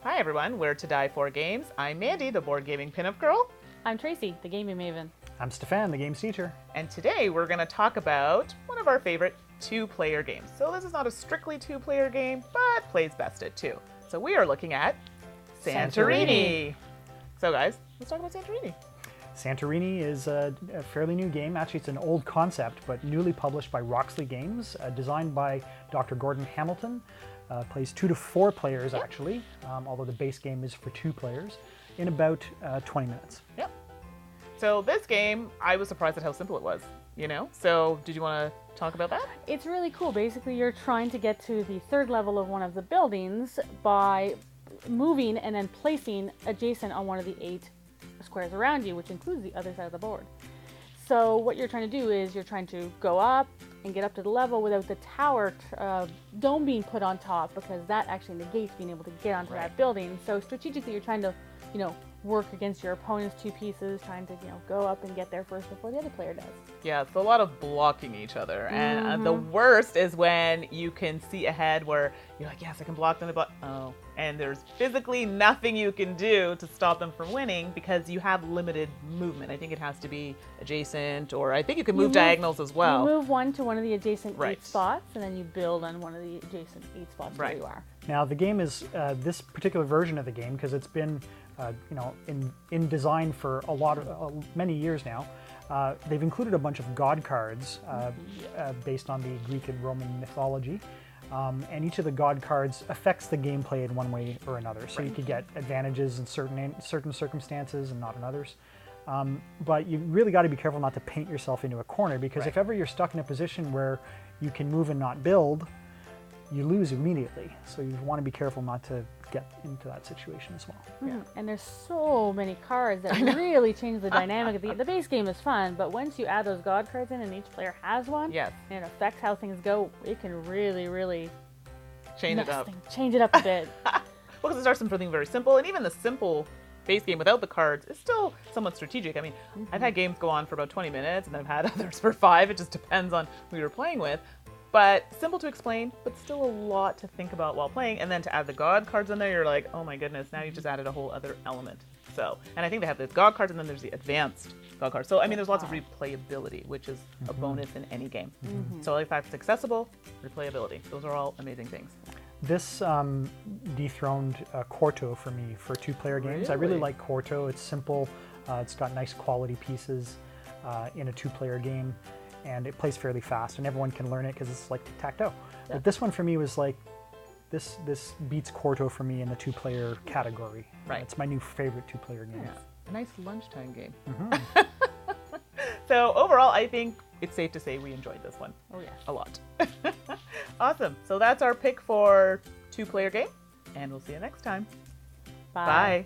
Hi everyone, we're To Die For Games. I'm Mandy, the board gaming pinup girl. I'm Tracy, the gaming maven. I'm Stephane, the games teacher. And today we're going to talk about one of our favorite two-player games. So this is not a strictly two-player game, but plays best at two. So we are looking at Santorini. So guys, let's talk about Santorini. Santorini is a fairly new game. Actually, it's an old concept, but newly published by Roxley Games, designed by Dr. Gordon Hamilton. Plays 2 to 4 players, actually, although the base game is for 2 players, in about 20 minutes. Yep. So this game, I was surprised at how simple it was, you know? So did you want to talk about that? It's really cool. Basically, you're trying to get to the 3rd level of one of the buildings by moving and then placing adjacent on one of the 8 squares around you, which includes the other side of the board. So what you're trying to do is you're trying to go up and get up to the level without the tower dome being put on top, because that actually negates being able to get onto that building. So strategically, you're trying to, work against your opponent's 2 pieces, trying to, go up and get there first before the other player does. Yeah, it's a lot of blocking each other. And the worst is when you can see ahead where you're like, yes, I can block them, but oh. And there's physically nothing you can do to stop them from winning because you have limited movement. I think it has to be adjacent, or I think you can move diagonals as well. You move one to one of the adjacent 8 spots, and then you build on one of the adjacent 8 spots where you are. Now, the game is, this particular version of the game, because it's been in design for many years now, they've included a bunch of god cards based on the Greek and Roman mythology. And each of the god cards affects the gameplay in one way or another. So you could get advantages in certain circumstances and not in others. But you really got to be careful not to paint yourself into a corner, because if ever you're stuck in a position where you can move and not build, you lose immediately. So you want to be careful not to get into that situation as well. And there's so many cards that really change the dynamic of the base game is fun, but once you add those god cards in and each player has one, and it affects how things go, it can really change it up a bit. Well, because it starts from something very simple, and even the simple base game without the cards is still somewhat strategic. I mean, I've had games go on for about 20 minutes, and I've had others for 5. It just depends on who you're playing with. But simple to explain, but still a lot to think about while playing. And then to add the god cards in there, you're like, oh my goodness, now you just added a whole other element. So, and I think they have the god cards, and then there's the advanced god cards. So, I mean, there's lots of replayability, which is a bonus in any game. So if that's accessible, replayability. Those are all amazing things. This dethroned Quarto for me for 2-player games. I really like Quarto. It's simple. It's got nice quality pieces in a 2-player game. And it plays fairly fast, and everyone can learn it because it's like tic-tac-toe. But this one for me was like, this beats Quarto for me in the 2-player category. It's my new favorite 2-player game. A nice lunchtime game. So overall, I think it's safe to say we enjoyed this one. Oh yeah. A lot. Awesome. So that's our pick for 2-player game, and we'll see you next time. Bye. Bye.